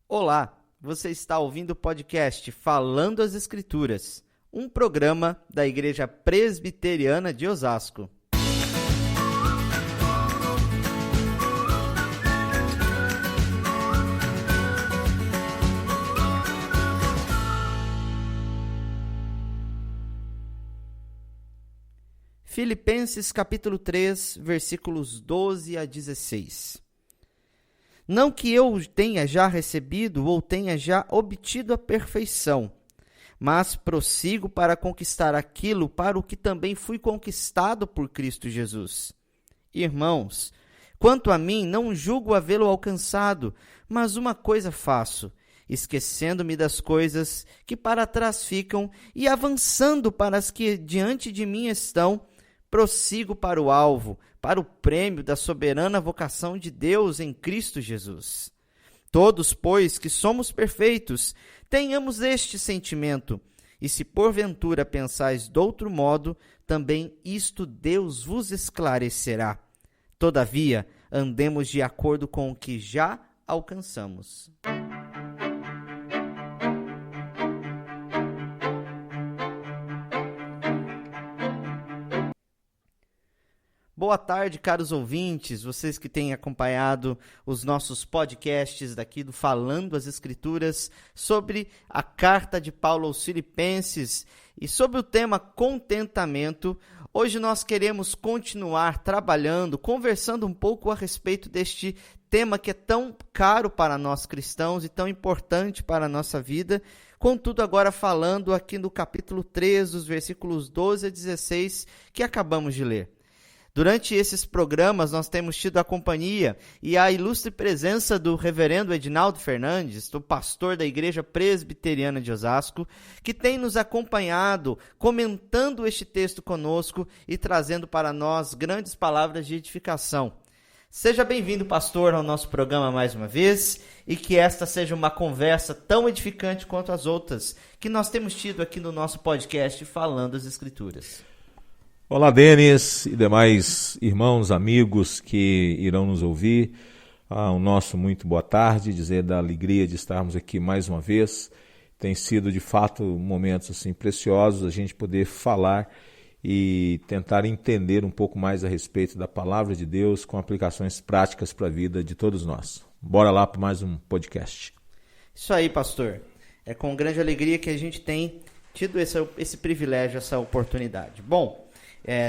Olá, você está ouvindo o podcast Falando as Escrituras, um programa da Igreja Presbiteriana de Osasco. Filipenses capítulo 3, versículos 12 a 16. Não que eu tenha já recebido ou tenha já obtido a perfeição, mas prossigo para conquistar aquilo para o que também fui conquistado por Cristo Jesus. Irmãos, quanto a mim, não julgo havê-lo alcançado, mas uma coisa faço, esquecendo-me das coisas que para trás ficam e avançando para as que diante de mim estão, prossigo para o alvo, para o prêmio da soberana vocação de Deus em Cristo Jesus. Todos, pois, que somos perfeitos, tenhamos este sentimento, e se porventura pensais de outro modo, também isto Deus vos esclarecerá. Todavia, andemos de acordo com o que já alcançamos. Boa tarde, caros ouvintes, vocês que têm acompanhado os nossos podcasts daqui do Falando as Escrituras sobre a carta de Paulo aos Filipenses e sobre o tema contentamento. Hoje nós queremos continuar trabalhando, conversando um pouco a respeito deste tema que é tão caro para nós cristãos e tão importante para a nossa vida. Contudo, agora falando aqui no capítulo 3, dos versículos 12 a 16, que acabamos de ler. Durante esses programas, nós temos tido a companhia e a ilustre presença do reverendo Edinaldo Fernandes, do pastor da Igreja Presbiteriana de Osasco, que tem nos acompanhado, comentando este texto conosco e trazendo para nós grandes palavras de edificação. Seja bem-vindo, pastor, ao nosso programa mais uma vez e que esta seja uma conversa tão edificante quanto as outras que nós temos tido aqui no nosso podcast Falando as Escrituras. Olá, Denis e demais irmãos, amigos que irão nos ouvir. O nosso muito boa tarde, dizer da alegria de estarmos aqui mais uma vez. Tem sido, de fato, momentos assim, preciosos a gente poder falar e tentar entender um pouco mais a respeito da Palavra de Deus com aplicações práticas para a vida de todos nós. Bora lá para mais um podcast. Isso aí, pastor. É com grande alegria que a gente tem tido esse privilégio, essa oportunidade. Bom,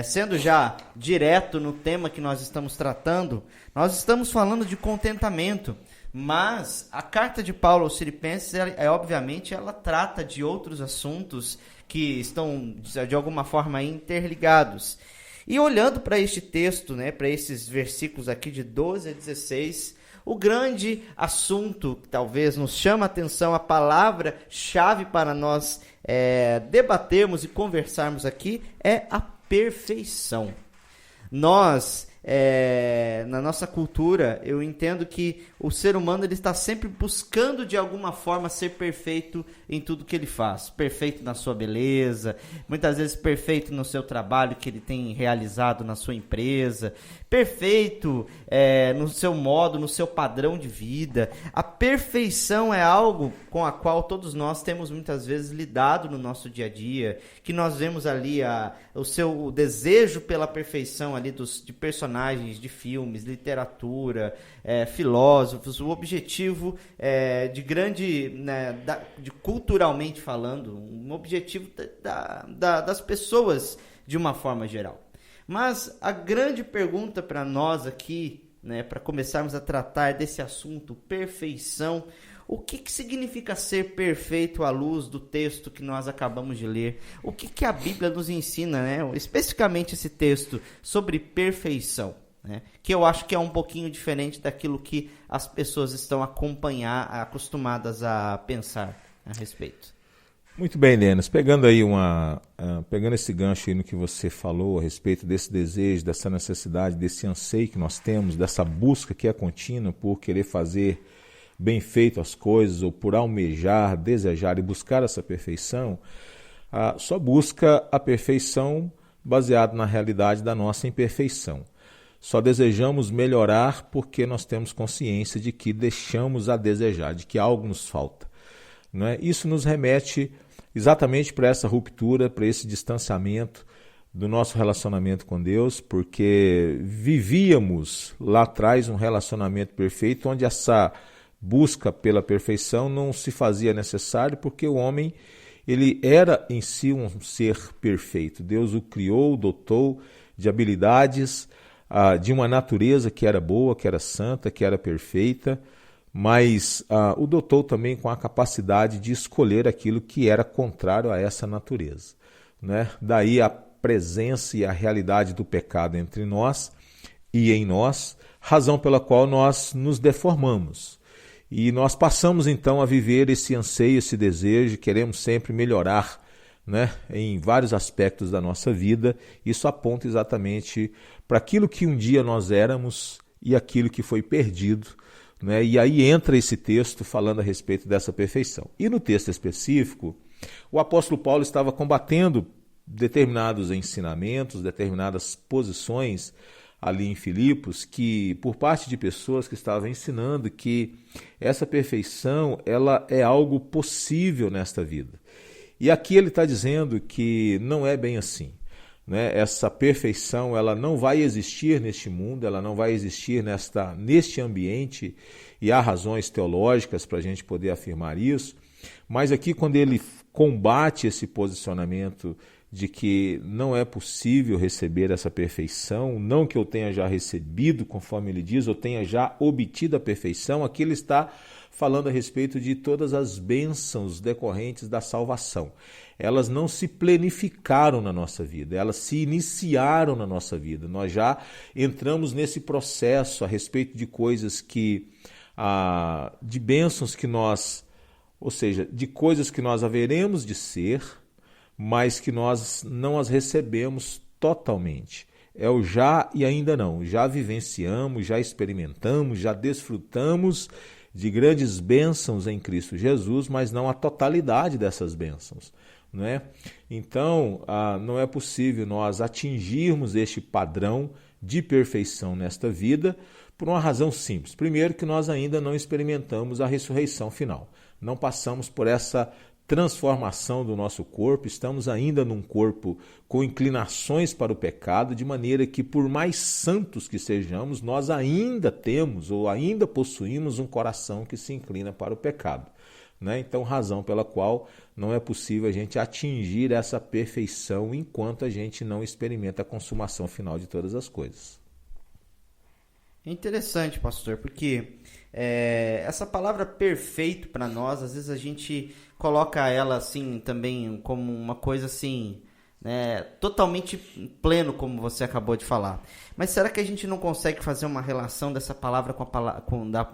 sendo já direto no tema que nós estamos tratando, nós estamos falando de contentamento, mas a carta de Paulo aos Filipenses, obviamente, ela trata de outros assuntos que estão, de alguma forma, interligados. E olhando para este texto, para esses versículos aqui de 12 a 16, o grande assunto que talvez nos chama a atenção, a palavra-chave para nós debatermos e conversarmos aqui é a perfeição. Nós, na nossa cultura, eu entendo que o ser humano ele está sempre buscando de alguma forma ser perfeito em tudo que ele faz. Perfeito na sua beleza, muitas vezes perfeito no seu trabalho que ele tem realizado na sua empresa, perfeito no seu modo, no seu padrão de vida. A perfeição é algo com a qual todos nós temos muitas vezes lidado no nosso dia a dia, que nós vemos ali o desejo pela perfeição ali de personagens de filmes, literatura, filósofos, o objetivo de grande, de culturalmente falando, um objetivo das pessoas de uma forma geral. Mas a grande pergunta para nós aqui, para começarmos a tratar desse assunto, perfeição, o que significa ser perfeito à luz do texto que nós acabamos de ler? O que a Bíblia nos ensina, especificamente esse texto sobre perfeição? Que eu acho que é um pouquinho diferente daquilo que as pessoas estão acostumadas a pensar a respeito. Muito bem, Denis. Pegando esse gancho aí no que você falou a respeito desse desejo, dessa necessidade, desse anseio que nós temos, dessa busca que é contínua por querer fazer bem feito as coisas, ou por almejar, desejar e buscar essa perfeição, só busca a perfeição baseado na realidade da nossa imperfeição. só desejamos melhorar porque nós temos consciência de que deixamos a desejar, de que algo nos falta. Não é? Isso nos remete exatamente para essa ruptura, para esse distanciamento do nosso relacionamento com Deus, porque vivíamos lá atrás um relacionamento perfeito, onde essa busca pela perfeição não se fazia necessário, porque o homem ele era em si um ser perfeito. Deus o criou, o dotou de habilidades, de uma natureza que era boa, que era santa, que era perfeita, mas o dotou também com a capacidade de escolher aquilo que era contrário a essa natureza. Né? Daí a presença e a realidade do pecado entre nós e em nós, razão pela qual nós nos deformamos. E nós passamos então a viver esse anseio, esse desejo, queremos sempre melhorar, né, em vários aspectos da nossa vida. Isso aponta exatamente para aquilo que um dia nós éramos e aquilo que foi perdido, né? E aí entra esse texto falando a respeito dessa perfeição. E no texto específico, o apóstolo Paulo estava combatendo determinados ensinamentos, determinadas posições ali em Filipos, que por parte de pessoas que estavam ensinando que essa perfeição ela é algo possível nesta vida. E aqui ele está dizendo que não é bem assim. Né? Essa perfeição ela não vai existir neste mundo, ela não vai existir neste ambiente, e há razões teológicas para a gente poder afirmar isso, mas aqui quando ele combate esse posicionamento de que não é possível receber essa perfeição, não que eu tenha já recebido, conforme ele diz, eu tenha já obtido a perfeição, aqui ele está falando a respeito de todas as bênçãos decorrentes da salvação. Elas não se planificaram na nossa vida, elas se iniciaram na nossa vida. Nós já entramos nesse processo a respeito de coisas que, de bênçãos que nós, ou seja, de coisas que nós haveremos de ser, mas que nós não as recebemos totalmente. É o já e ainda não. Já vivenciamos, já experimentamos, já desfrutamos de grandes bênçãos em Cristo Jesus, mas não a totalidade dessas bênçãos. Não é? Então, não é possível nós atingirmos este padrão de perfeição nesta vida por uma razão simples. Primeiro, que nós ainda não experimentamos a ressurreição final. Não passamos por essa transformação do nosso corpo, estamos ainda num corpo com inclinações para o pecado, de maneira que, por mais santos que sejamos, nós ainda temos ou ainda possuímos um coração que se inclina para o pecado. Né? Então, razão pela qual não é possível a gente atingir essa perfeição enquanto a gente não experimenta a consumação final de todas as coisas. É interessante, pastor, porque essa palavra perfeito para nós, às vezes a gente coloca ela assim também como uma coisa assim, né, totalmente pleno, como você acabou de falar. Mas será que a gente não consegue fazer uma relação dessa palavra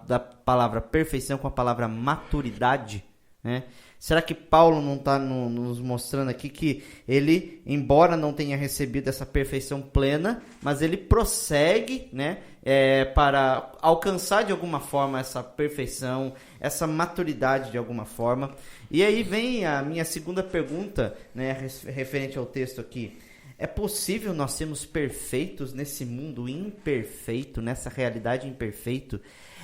da palavra perfeição com a palavra maturidade, né? Será que Paulo não está nos mostrando aqui que ele, embora não tenha recebido essa perfeição plena, mas ele prossegue, né, para alcançar de alguma forma essa perfeição, essa maturidade de alguma forma? E aí vem a minha segunda pergunta, né, referente ao texto aqui. É possível nós sermos perfeitos nesse mundo imperfeito, nessa realidade imperfeita?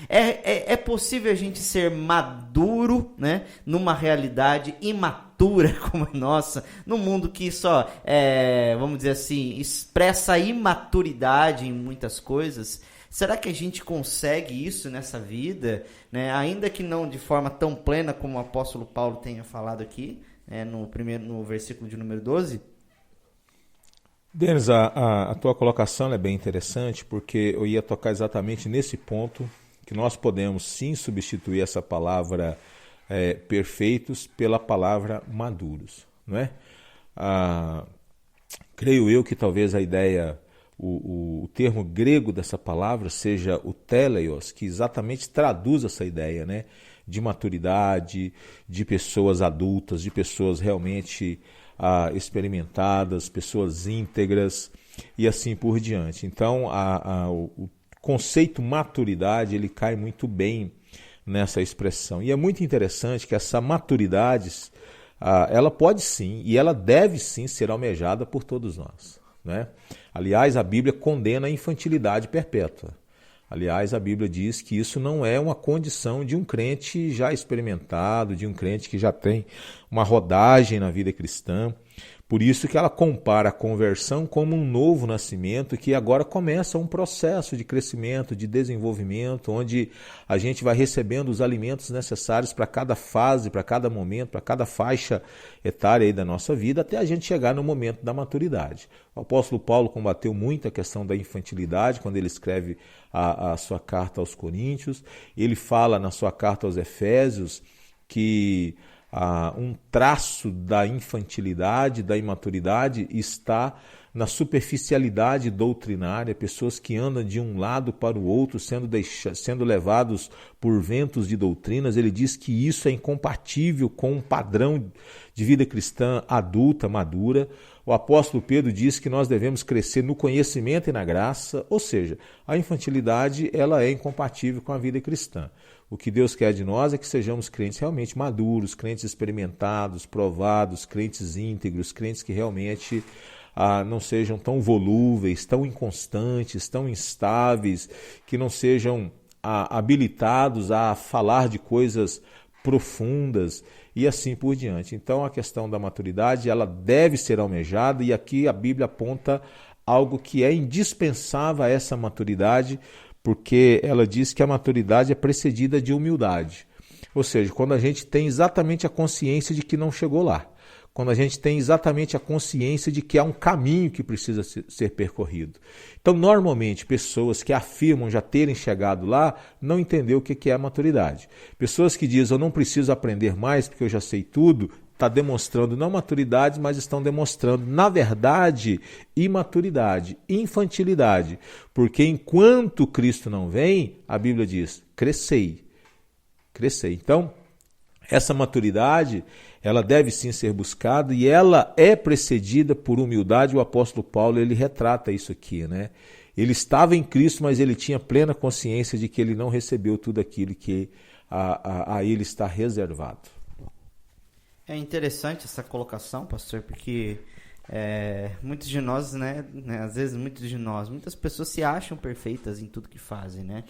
É possível a gente ser maduro, né, numa realidade imatura como a nossa, num mundo que só, vamos dizer assim, expressa imaturidade em muitas coisas? Será que a gente consegue isso nessa vida, né, ainda que não de forma tão plena como o apóstolo Paulo tenha falado aqui, no versículo de número 12? Denis, a tua colocação é bem interessante, porque eu ia tocar exatamente nesse ponto, que nós podemos sim substituir essa palavra perfeitos pela palavra maduros, não é? Creio eu que talvez a ideia, o termo grego dessa palavra seja o teleios, que exatamente traduz essa ideia, né, de maturidade, de pessoas adultas, de pessoas realmente experimentadas, pessoas íntegras e assim por diante. Então, o conceito maturidade, ele cai muito bem nessa expressão. E é muito interessante que essa maturidade, ela pode sim, e ela deve sim ser almejada por todos nós. né? Aliás, a Bíblia condena a infantilidade perpétua. Aliás, a Bíblia diz que isso não é uma condição de um crente já experimentado, de um crente que já tem uma rodagem na vida cristã. Por isso que ela compara a conversão como um novo nascimento que agora começa um processo de crescimento, de desenvolvimento, onde a gente vai recebendo os alimentos necessários para cada fase, para cada momento, para cada faixa etária aí da nossa vida, até a gente chegar no momento da maturidade. O apóstolo Paulo combateu muito a questão da infantilidade quando ele escreve a sua carta aos Coríntios. Ele fala na sua carta aos Efésios que um traço da infantilidade, da imaturidade está na superficialidade doutrinária, pessoas que andam de um lado para o outro, sendo levados por ventos de doutrinas. Ele diz que isso é incompatível com um padrão de vida cristã adulta, madura. O apóstolo Pedro diz que nós devemos crescer no conhecimento e na graça, ou seja, a infantilidade ela é incompatível com a vida cristã. O que Deus quer de nós é que sejamos crentes realmente maduros, crentes experimentados, provados, crentes íntegros, crentes que realmente não sejam tão volúveis, tão inconstantes, tão instáveis, que não sejam habilitados a falar de coisas profundas e assim por diante. Então a questão da maturidade ela deve ser almejada e aqui a Bíblia aponta algo que é indispensável a essa maturidade, porque ela diz que a maturidade é precedida de humildade. Ou seja, quando a gente tem exatamente a consciência de que não chegou lá, quando a gente tem exatamente a consciência de que há um caminho que precisa ser percorrido. Então, normalmente, pessoas que afirmam já terem chegado lá não entendem o que é a maturidade. Pessoas que dizem, eu não preciso aprender mais porque eu já sei tudo, está demonstrando não maturidade, mas estão demonstrando, na verdade, imaturidade, infantilidade. Porque enquanto Cristo não vem, a Bíblia diz, crescei. Crescei. Então, essa maturidade, ela deve sim ser buscada e ela é precedida por humildade. O apóstolo Paulo, ele retrata isso aqui, né? Ele estava em Cristo, mas ele tinha plena consciência de que ele não recebeu tudo aquilo que a ele está reservado. É interessante essa colocação, pastor, porque muitos de nós, às vezes muitas pessoas se acham perfeitas em tudo que fazem, né?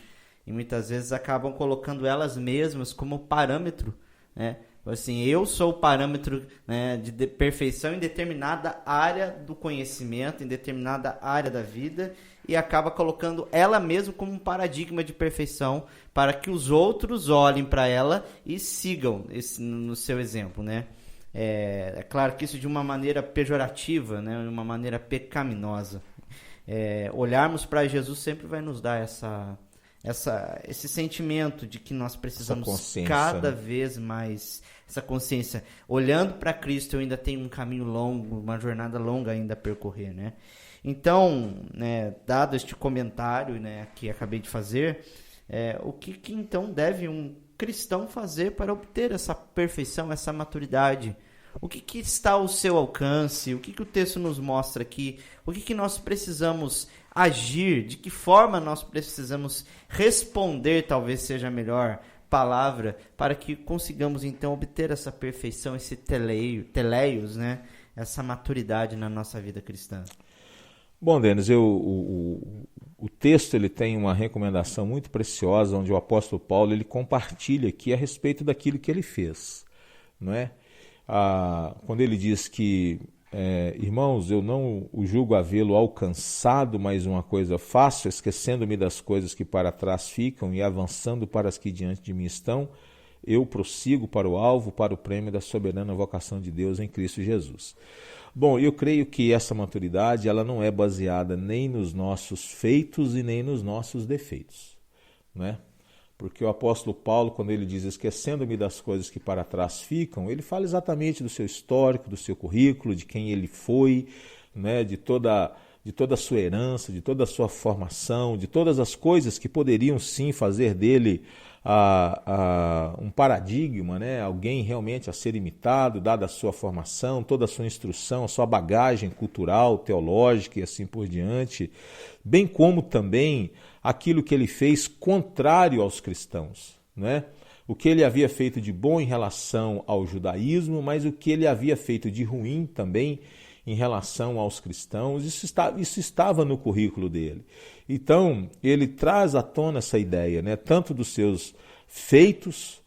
E muitas vezes acabam colocando elas mesmas como parâmetro, né? Assim, eu sou o parâmetro, né, de perfeição em determinada área do conhecimento, em determinada área da vida, e acaba colocando ela mesma como um paradigma de perfeição para que os outros olhem para ela e sigam no seu exemplo, né? É claro que isso de uma maneira pejorativa, né, de uma maneira pecaminosa. Olharmos para Jesus sempre vai nos dar esse sentimento de que nós precisamos cada vez mais, essa consciência. Olhando para Cristo, eu ainda tenho um caminho longo, uma jornada longa ainda a percorrer, né? Então, dado este comentário, né, que acabei de fazer, o que então deve um cristão fazer para obter essa perfeição, essa maturidade? O que está ao seu alcance? O que o texto nos mostra aqui? O que nós precisamos agir? De que forma nós precisamos responder, talvez seja a melhor palavra, para que consigamos então obter essa perfeição, esse teleios, né? Essa maturidade na nossa vida cristã? Bom, Denis, o texto ele tem uma recomendação muito preciosa, onde o apóstolo Paulo ele compartilha aqui a respeito daquilo que ele fez, não é? Quando ele diz que, irmãos, eu não o julgo havê-lo alcançado, mas uma coisa faço, esquecendo-me das coisas que para trás ficam e avançando para as que diante de mim estão, eu prossigo para o alvo, para o prêmio da soberana vocação de Deus em Cristo Jesus. Bom, eu creio que essa maturidade ela não é baseada nem nos nossos feitos e nem nos nossos defeitos, não é? Porque o apóstolo Paulo, quando ele diz esquecendo-me das coisas que para trás ficam, ele fala exatamente do seu histórico, do seu currículo, de quem ele foi, né, de toda a sua herança, de toda a sua formação, de todas as coisas que poderiam sim fazer dele um paradigma, né, alguém realmente a ser imitado, dada a sua formação, toda a sua instrução, a sua bagagem cultural, teológica e assim por diante, bem como também aquilo que ele fez contrário aos cristãos, né? O que ele havia feito de bom em relação ao judaísmo, mas o que ele havia feito de ruim também em relação aos cristãos. Isso estava no currículo dele. Então, ele traz à tona essa ideia, né, tanto dos seus feitos,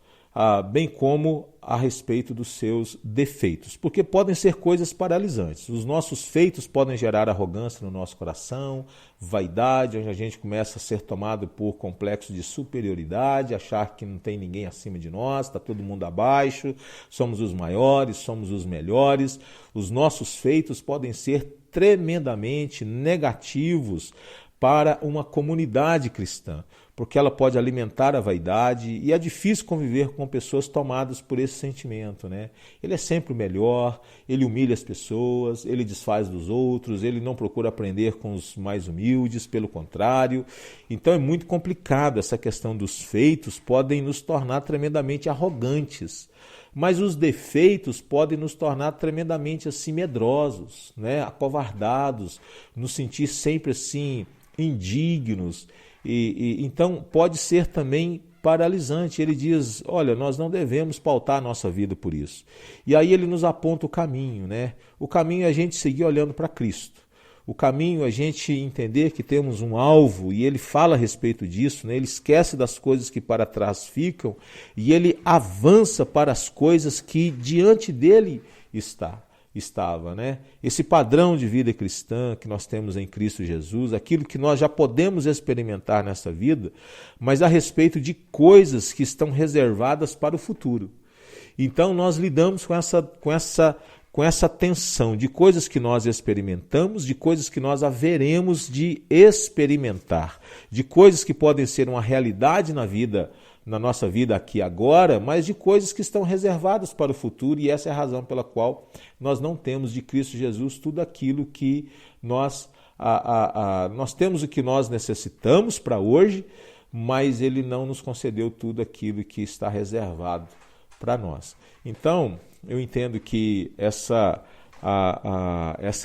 bem como a respeito dos seus defeitos, porque podem ser coisas paralisantes. Os nossos feitos podem gerar arrogância no nosso coração, vaidade, onde a gente começa a ser tomado por complexo de superioridade, achar que não tem ninguém acima de nós, está todo mundo abaixo, somos os maiores, somos os melhores. Os nossos feitos podem ser tremendamente negativos para uma comunidade cristã, porque ela pode alimentar a vaidade, e é difícil conviver com pessoas tomadas por esse sentimento, né? Ele é sempre o melhor, ele humilha as pessoas, ele desfaz dos outros, ele não procura aprender com os mais humildes, pelo contrário. Então é muito complicado. Essa questão dos feitos podem nos tornar tremendamente arrogantes, mas os defeitos podem nos tornar tremendamente assim medrosos, né? Acovardados, nos sentir sempre assim indignos. Então pode ser também paralisante. Ele diz, olha, nós não devemos pautar a nossa vida por isso. E aí ele nos aponta o caminho, né? O caminho é a gente seguir olhando para Cristo. O caminho é a gente entender que temos um alvo, e ele fala a respeito disso, né? Ele esquece das coisas que para trás ficam e ele avança para as coisas que diante dele estava, né? Esse padrão de vida cristã que nós temos em Cristo Jesus, aquilo que nós já podemos experimentar nessa vida, mas a respeito de coisas que estão reservadas para o futuro. Então nós lidamos com essa tensão de coisas que nós experimentamos, de coisas que nós haveremos de experimentar, de coisas que podem ser uma realidade na nossa vida aqui e agora, mas de coisas que estão reservadas para o futuro, e essa é a razão pela qual nós não temos de Cristo Jesus tudo aquilo que nós temos, o que nós necessitamos para hoje, mas Ele não nos concedeu tudo aquilo que está reservado para nós. Então, eu entendo que essa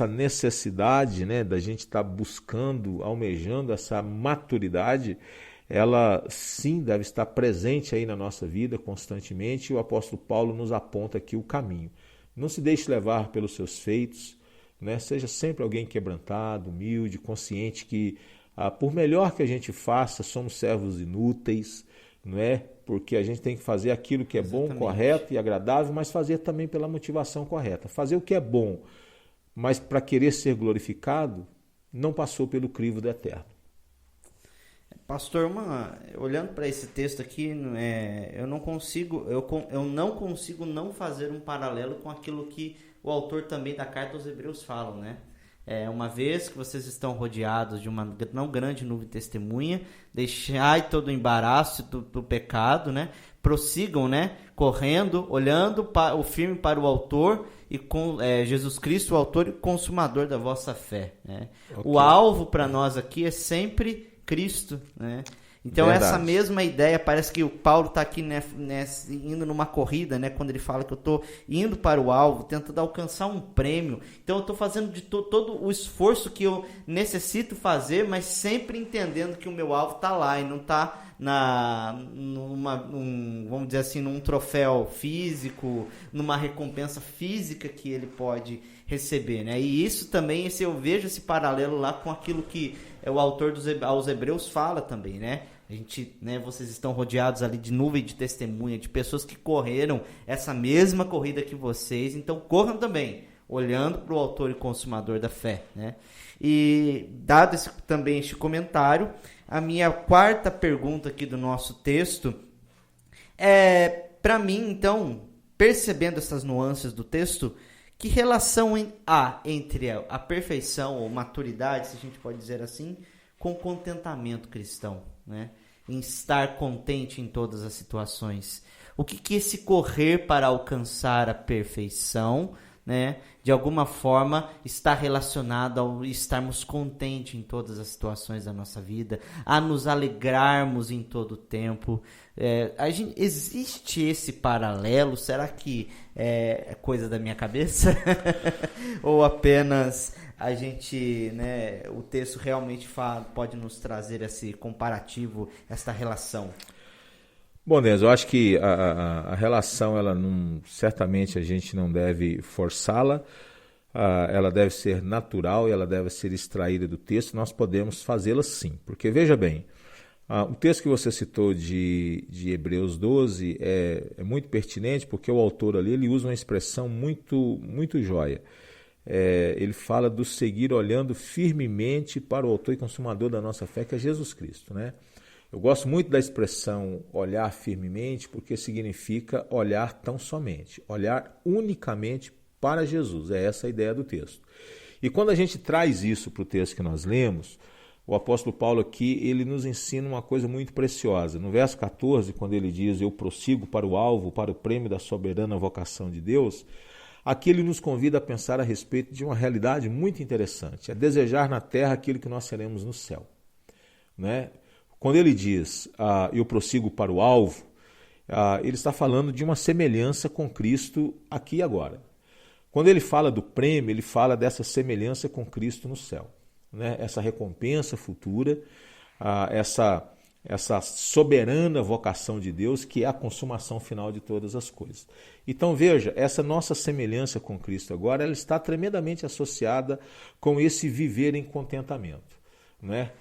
necessidade, né, da gente estar buscando, almejando essa maturidade, ela sim deve estar presente aí na nossa vida constantemente, e o apóstolo Paulo nos aponta aqui o caminho. Não se deixe levar pelos seus feitos, né? Seja sempre alguém quebrantado, humilde, consciente que, por melhor que a gente faça, somos servos inúteis, não é? Porque a gente tem que fazer aquilo que é bom, correto e agradável, mas fazer também pela motivação correta. Fazer o que é bom, mas para querer ser glorificado, não passou pelo crivo do eterno. Pastor, olhando para esse texto aqui, eu não consigo não fazer um paralelo com aquilo que o autor também da carta aos Hebreus fala, né? Uma vez que vocês estão rodeados de uma não grande nuvem de testemunha, deixai todo o embaraço do pecado, né? Prossigam, né? Correndo, olhando o firme para o autor e com Jesus Cristo, o autor e consumador da vossa fé, né? Okay. O alvo para nós aqui é sempre Cristo, né? Então verdade. Essa mesma ideia, parece que o Paulo está aqui indo numa corrida, né? Quando ele fala que eu estou indo para o alvo, tentando alcançar um prêmio. Então eu estou fazendo de todo o esforço que eu necessito fazer, mas sempre entendendo que o meu alvo está lá e não está vamos dizer assim, num troféu físico, numa recompensa física que ele pode receber, né? E isso também, eu vejo esse paralelo lá com aquilo que o autor aos Hebreus fala também, né? A gente, né, vocês estão rodeados ali de nuvem de testemunha, de pessoas que correram essa mesma corrida que vocês, então corram também, olhando para o autor e consumador da fé, né? E dado também este comentário, a minha quarta pergunta aqui do nosso texto é, para mim, então, percebendo essas nuances do texto, que relação há entre a perfeição ou maturidade, se a gente pode dizer assim, com contentamento cristão, né? Em estar contente em todas as situações? O que esse correr para alcançar a perfeição, né, de alguma forma está relacionado ao estarmos contentes em todas as situações da nossa vida, a nos alegrarmos em todo o tempo? Existe esse paralelo? Será que é coisa da minha cabeça? Ou apenas a gente, né, o texto realmente pode nos trazer esse comparativo, essa relação? Bom, Denis, eu acho que a relação, certamente a gente não deve forçá-la, ela deve ser natural e ela deve ser extraída do texto, nós podemos fazê-la sim. Porque, veja bem, o texto que você citou de Hebreus 12 é muito pertinente, porque o autor ali ele usa uma expressão muito joia. Ele fala do seguir olhando firmemente para o autor e consumador da nossa fé, que é Jesus Cristo, né? Eu gosto muito da expressão olhar firmemente, porque significa olhar tão somente, olhar unicamente para Jesus. É essa a ideia do texto. E quando a gente traz isso para o texto que nós lemos, o apóstolo Paulo aqui, ele nos ensina uma coisa muito preciosa. No verso 14, quando ele diz, eu prossigo para o alvo, para o prêmio da soberana vocação de Deus, aqui ele nos convida a pensar a respeito de uma realidade muito interessante, é desejar na terra aquilo que nós seremos no céu, né? Quando ele diz, eu prossigo para o alvo, ele está falando de uma semelhança com Cristo aqui e agora. Quando ele fala do prêmio, ele fala dessa semelhança com Cristo no céu, né? Essa recompensa futura, essa soberana vocação de Deus, que é a consumação final de todas as coisas. Então veja, essa nossa semelhança com Cristo agora, ela está tremendamente associada com esse viver em contentamento, né?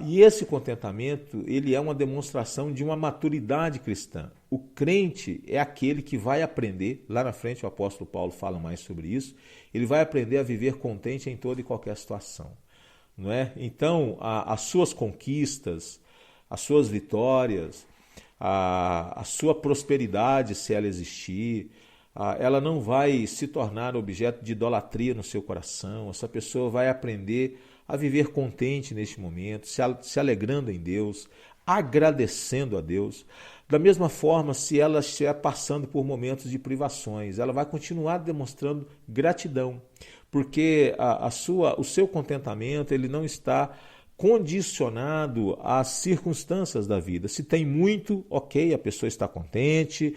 E esse contentamento, ele é uma demonstração de uma maturidade cristã. O crente é aquele que vai aprender, lá na frente o apóstolo Paulo fala mais sobre isso, ele vai aprender a viver contente em toda e qualquer situação, não é? Então, as suas conquistas, as suas vitórias, a sua prosperidade, se ela existir, ela não vai se tornar objeto de idolatria no seu coração. Essa pessoa vai aprender a viver contente neste momento, se alegrando em Deus, agradecendo a Deus. Da mesma forma, se ela estiver passando por momentos de privações, ela vai continuar demonstrando gratidão, porque o seu contentamento ele não está condicionado às circunstâncias da vida. Se tem muito, ok, a pessoa está contente,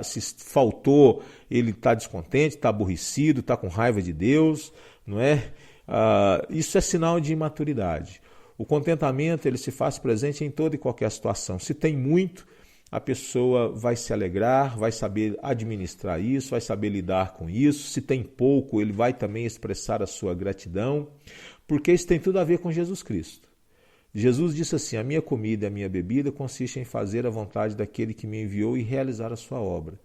se faltou, ele está descontente, está aborrecido, está com raiva de Deus, não é? Isso é sinal de imaturidade. O contentamento ele se faz presente em toda e qualquer situação. Se tem muito, a pessoa vai se alegrar, vai saber administrar isso, vai saber lidar com isso. Se tem pouco, ele vai também expressar a sua gratidão, porque isso tem tudo a ver com Jesus Cristo. Jesus disse assim, a minha comida e a minha bebida consistem em fazer a vontade daquele que me enviou e realizar a sua obra.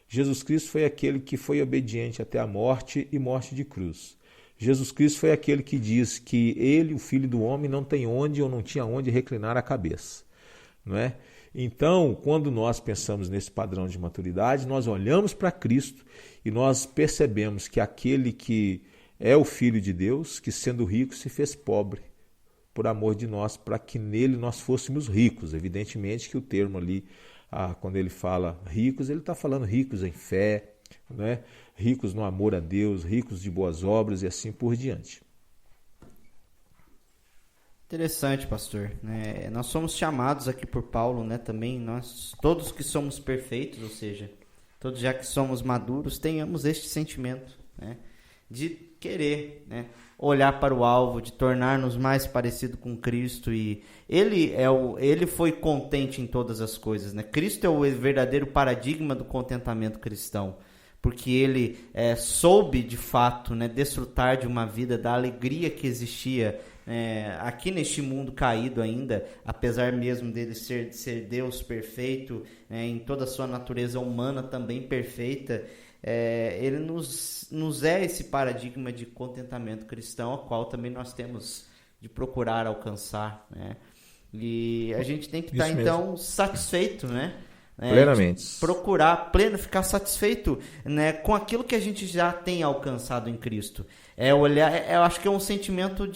Jesus Cristo foi aquele que foi obediente até a morte e morte de cruz. Jesus Cristo foi aquele que diz que ele, o Filho do Homem, não tem onde ou não tinha onde reclinar a cabeça, não é? Então, quando nós pensamos nesse padrão de maturidade, nós olhamos para Cristo e nós percebemos que aquele que é o Filho de Deus, que sendo rico se fez pobre por amor de nós, para que nele nós fôssemos ricos. Evidentemente que o termo ali, quando ele fala ricos, ele está falando ricos em fé, né? Ricos no amor a Deus, ricos de boas obras e assim por diante. Interessante, pastor. Nós somos chamados aqui por Paulo, né? Também nós, todos que somos perfeitos, ou seja, todos já que somos maduros, tenhamos este sentimento, né? De querer, né? Olhar para o alvo, de tornar-nos mais parecido com Cristo. E ele foi contente em todas as coisas, né? Cristo é o verdadeiro paradigma do contentamento cristão, porque ele soube de fato, né, desfrutar de uma vida, da alegria que existia aqui neste mundo caído ainda, apesar mesmo dele ser Deus perfeito, em toda a sua natureza humana também perfeita. Ele nos é esse paradigma de contentamento cristão, ao qual também nós temos de procurar alcançar, né? E a gente tem que estar então satisfeito, né? Plenamente. Procurar ficar satisfeito, né, com aquilo que a gente já tem alcançado em Cristo. Olhar, eu acho que é um sentimento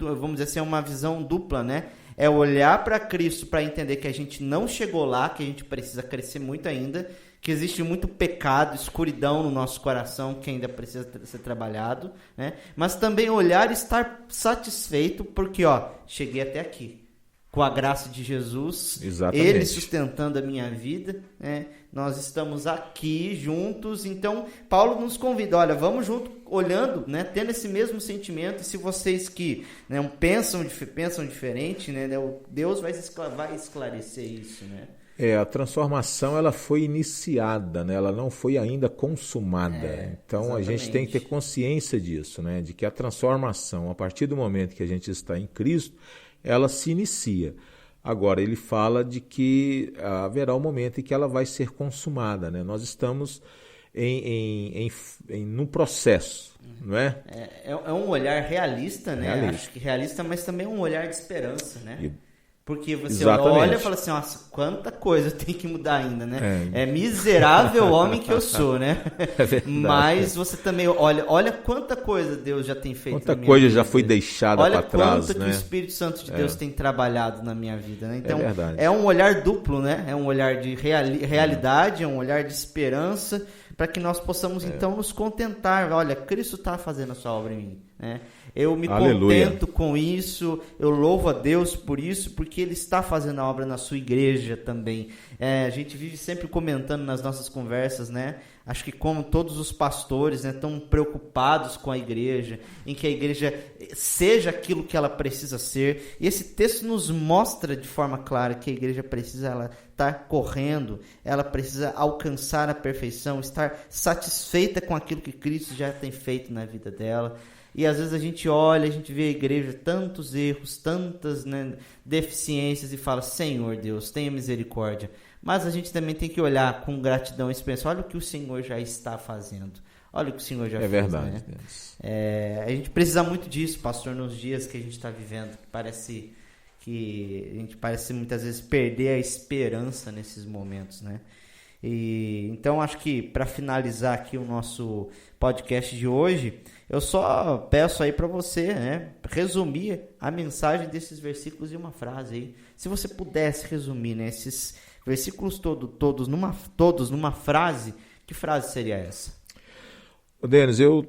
vamos dizer assim, uma visão dupla, né? É olhar para Cristo para entender que a gente não chegou lá, que a gente precisa crescer muito ainda, que existe muito pecado, escuridão no nosso coração que ainda precisa ser trabalhado, né? Mas também olhar e estar satisfeito porque, cheguei até aqui. Com a graça de Jesus, exatamente, Ele sustentando a minha vida, né? Nós estamos aqui juntos. Então, Paulo nos convida, olha, vamos junto, olhando, né? Tendo esse mesmo sentimento. E se vocês que, né, pensam diferente, né? Deus vai esclarecer isso, né? A transformação ela foi iniciada, né? Ela não foi ainda consumada. Então exatamente. A gente tem que ter consciência disso, né? De que a transformação, a partir do momento que a gente está em Cristo, ela se inicia. Agora, ele fala de que haverá um momento em que ela vai ser consumada, né? Nós estamos num processo, não é? É um olhar realista, né? Realista. Acho que realista, mas também um olhar de esperança, né? Porque você Exatamente. olha e fala assim, nossa, quanta coisa tem que mudar ainda, né? É miserável homem que eu sou, né? É verdade. Mas você também olha quanta coisa Deus já tem feito Quanta na minha coisa vida. já foi deixada para trás, Olha quanto né? que o Espírito Santo de Deus tem trabalhado na minha vida, né? Então, verdade. é um olhar duplo, né? É um olhar de realidade, é um olhar de esperança, para que nós possamos, então, nos contentar. Olha, Cristo está fazendo a sua obra em mim, né? Eu me Aleluia. contento com isso, eu louvo a Deus por isso, porque Ele está fazendo a obra na sua igreja também. A gente vive sempre comentando nas nossas conversas, né? Acho que como todos os pastores, né, estão preocupados com a igreja, em que a igreja seja aquilo que ela precisa ser. E esse texto nos mostra de forma clara que a igreja precisa ela estar correndo, ela precisa alcançar a perfeição, estar satisfeita com aquilo que Cristo já tem feito na vida dela. E às vezes a gente olha, a gente vê a igreja, tantos erros, tantas, né, deficiências e fala, Senhor Deus, tenha misericórdia. Mas a gente também tem que olhar com gratidão e pensar, olha o que o Senhor já está fazendo. Olha o que o Senhor já fez. É verdade. Né? A gente precisa muito disso, pastor, nos dias que a gente está vivendo. Parece que a gente parece muitas vezes perder a esperança nesses momentos, né? E então acho que para finalizar aqui o nosso podcast de hoje, eu só peço aí para você, né, resumir a mensagem desses versículos em uma frase aí. Se você pudesse resumir, né, esses versículos todos numa frase, que frase seria essa? Denis, eu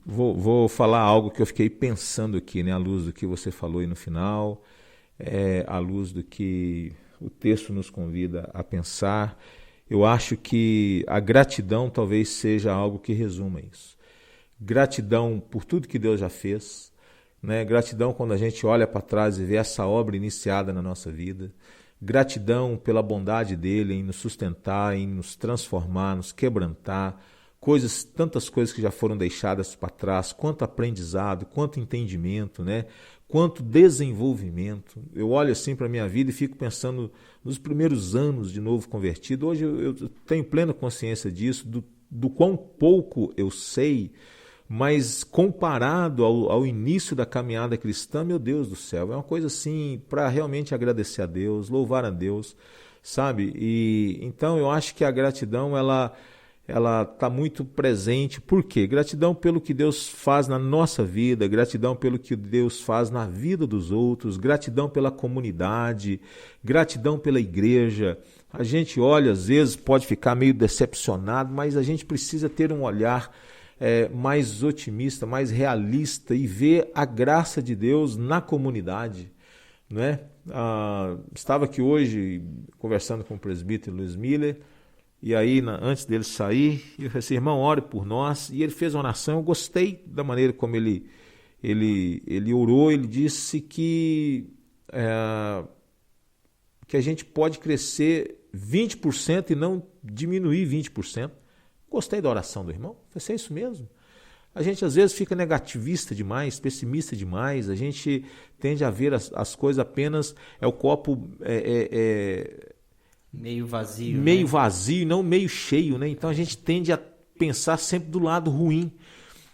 vou falar algo que eu fiquei pensando aqui, né, à luz do que você falou aí no final, à luz do que o texto nos convida a pensar. Eu acho que a gratidão talvez seja algo que resuma isso. Gratidão por tudo que Deus já fez, né? Gratidão quando a gente olha para trás e vê essa obra iniciada na nossa vida. Gratidão pela bondade dele em nos sustentar, em nos transformar, nos quebrantar. Tantas coisas que já foram deixadas para trás, quanto aprendizado, quanto entendimento, né? Quanto desenvolvimento. Eu olho assim para a minha vida e fico pensando nos primeiros anos de novo convertido. Hoje eu tenho plena consciência disso, do quão pouco eu sei, mas comparado ao início da caminhada cristã, meu Deus do céu, é uma coisa assim para realmente agradecer a Deus, louvar a Deus, sabe? E então eu acho que a gratidão ela está muito presente. Por quê? Gratidão pelo que Deus faz na nossa vida, gratidão pelo que Deus faz na vida dos outros, gratidão pela comunidade, gratidão pela igreja. A gente olha, às vezes pode ficar meio decepcionado, mas a gente precisa ter um olhar mais otimista, mais realista e ver a graça de Deus na comunidade, não é? Estava aqui hoje conversando com o presbítero Luiz Miller. E aí, antes dele sair, eu falei assim, irmão, ore por nós. E ele fez uma oração, eu gostei da maneira como ele orou. Ele disse que a gente pode crescer 20% e não diminuir 20%. Gostei da oração do irmão. Eu falei, é isso mesmo? A gente às vezes fica negativista demais, pessimista demais. A gente tende a ver as coisas apenas, o copo... meio vazio. Meio vazio, não meio cheio, né? Então a gente tende a pensar sempre do lado ruim.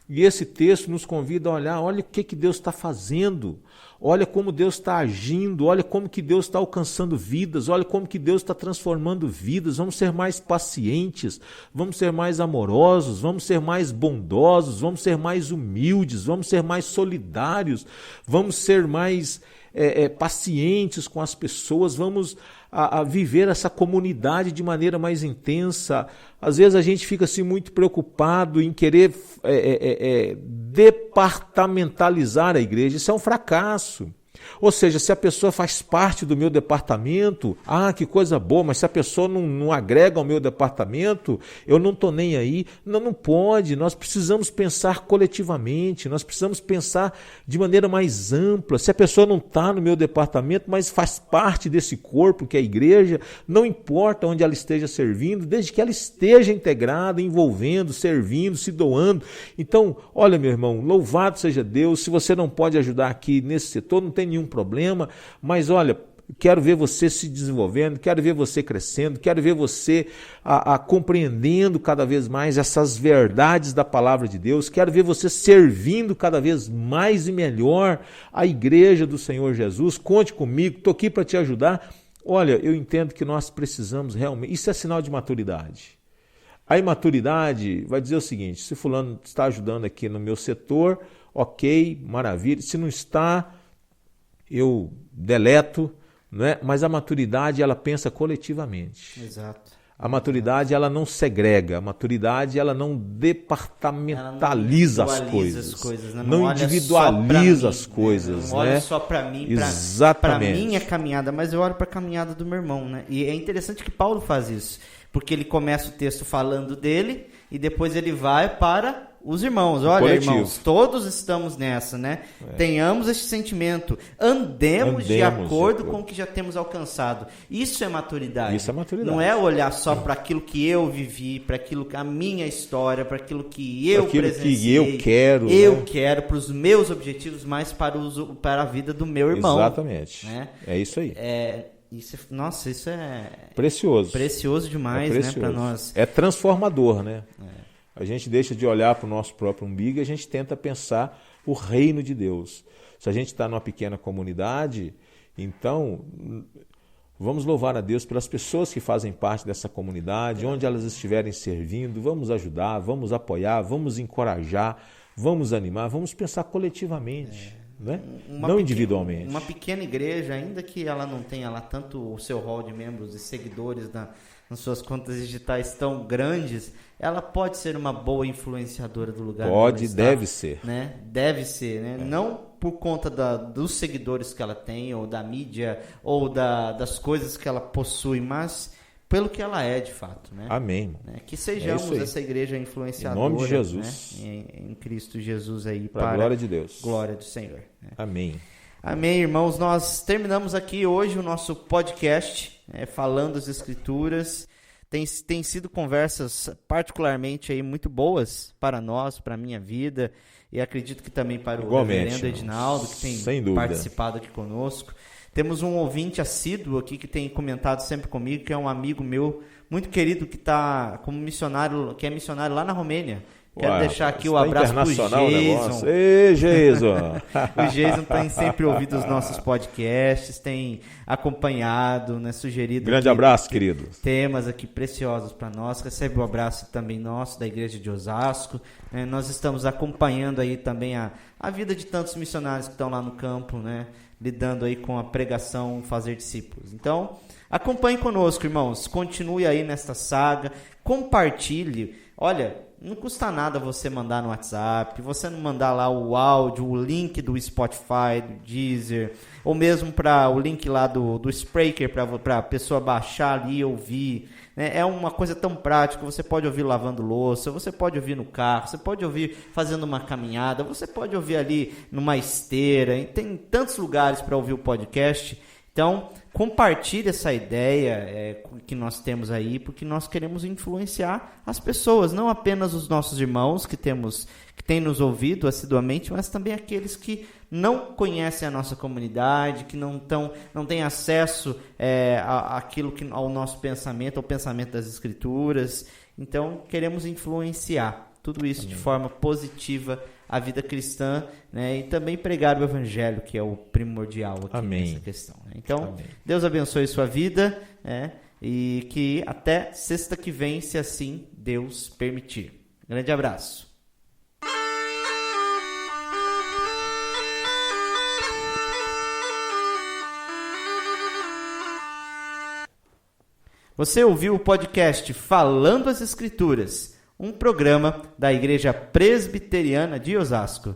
E esse texto nos convida a olhar, olha o que Deus está fazendo, olha como Deus está agindo, olha como que Deus está alcançando vidas, olha como que Deus está transformando vidas. Vamos ser mais pacientes, vamos ser mais amorosos, vamos ser mais bondosos, vamos ser mais humildes, vamos ser mais solidários, vamos ser mais pacientes com as pessoas, vamos a viver essa comunidade de maneira mais intensa. Às vezes a gente fica assim muito preocupado em querer departamentalizar a igreja. Isso é um fracasso. Ou seja, se a pessoa faz parte do meu departamento, que coisa boa, mas se a pessoa não agrega ao meu departamento, eu não estou nem aí. Não pode, nós precisamos pensar coletivamente, nós precisamos pensar de maneira mais ampla. Se a pessoa não está no meu departamento, mas faz parte desse corpo que é a igreja, não importa onde ela esteja servindo, desde que ela esteja integrada, envolvendo, servindo, se doando. Então, olha, meu irmão, louvado seja Deus. Se você não pode ajudar aqui nesse setor, não tem nenhum problema, mas olha, quero ver você se desenvolvendo, quero ver você crescendo, quero ver você compreendendo cada vez mais essas verdades da palavra de Deus, quero ver você servindo cada vez mais e melhor a igreja do Senhor Jesus. Conte comigo, estou aqui para te ajudar. Olha, eu entendo que nós precisamos realmente, isso é sinal de maturidade. A imaturidade vai dizer o seguinte: se fulano está ajudando aqui no meu setor, ok, maravilha, se não está, eu deleto, né? Mas a maturidade, ela pensa coletivamente. Exato. A maturidade, ela não segrega, a maturidade, ela não departamentaliza as coisas, né? Não individualiza as coisas. Não olha só para mim, para minha caminhada, mas eu olho para a caminhada do meu irmão, né? E é interessante que Paulo faz isso, porque ele começa o texto falando dele e depois ele vai para os irmãos. Olha, coletivo. Irmãos, todos estamos nessa, né? Tenhamos esse sentimento. Andemos de acordo com o que já temos alcançado. Isso é maturidade. Isso é maturidade. Não é olhar só para aquilo que eu vivi, para aquilo que a minha história, para aquilo que eu presenciei. Que eu quero. Eu quero, para os meus objetivos, mais para a vida do meu irmão. Exatamente. Né? É isso aí. Isso é precioso. Precioso demais, né, para nós. É transformador, né? A gente deixa de olhar para o nosso próprio umbigo e a gente tenta pensar o reino de Deus. Se a gente está numa pequena comunidade, então vamos louvar a Deus pelas pessoas que fazem parte dessa comunidade, onde elas estiverem servindo, vamos ajudar, vamos apoiar, vamos encorajar, vamos animar, vamos pensar coletivamente. Né? Não individualmente. Uma pequena igreja, ainda que ela não tenha lá tanto o seu hall de membros e seguidores nas suas contas digitais tão grandes, ela pode ser uma boa influenciadora do lugar. Pode, deve ser. Né? Deve ser, né? Não por conta dos seguidores que ela tem, ou da mídia, ou das coisas que ela possui, mas pelo que ela é de fato, né? Amém. Que sejamos essa igreja influenciadora, em nome de Jesus, né? Em Cristo Jesus aí, para a glória de Deus, glória do Senhor. Né? Amém. Amém, irmãos. Nós terminamos aqui hoje o nosso podcast, falando as Escrituras. Tem sido conversas particularmente aí muito boas para nós, para a minha vida, e acredito que também para o reverendo Edinaldo, que tem participado aqui conosco. Temos um ouvinte assíduo aqui que tem comentado sempre comigo, que é um amigo meu muito querido que está como missionário, que é missionário lá na Romênia. Quero deixar aqui o abraço para o Jason. Ei, Jason! O Jason tem sempre ouvido os nossos podcasts, tem acompanhado, né, sugerido. Grande abraço, querido. Temas aqui preciosos para nós. Recebe o abraço também nosso, da Igreja de Osasco. Nós estamos acompanhando aí também a vida de tantos missionários que estão lá no campo, né, lidando aí com a pregação, fazer discípulos. Então, acompanhe conosco, irmãos. Continue aí nesta saga. Compartilhe. Olha, não custa nada você mandar no WhatsApp, você não mandar lá o áudio, o link do Spotify, do Deezer, ou mesmo para o link lá do Spreaker para a pessoa baixar ali e ouvir. Né? É uma coisa tão prática, você pode ouvir lavando louça, você pode ouvir no carro, você pode ouvir fazendo uma caminhada, você pode ouvir ali numa esteira, e tem tantos lugares para ouvir o podcast. Então, compartilhe essa ideia que nós temos aí, porque nós queremos influenciar as pessoas, não apenas os nossos irmãos que têm nos ouvido assiduamente, mas também aqueles que não conhecem a nossa comunidade, que não têm acesso ao nosso pensamento, ao pensamento das Escrituras. Então, queremos influenciar tudo isso de forma positiva a vida cristã, né? E também pregar o Evangelho, que é o primordial aqui nessa questão. Né? Então, Deus abençoe sua vida, né? E que até sexta que vem, se assim Deus permitir. Grande abraço. Você ouviu o podcast Falando as Escrituras, um programa da Igreja Presbiteriana de Osasco.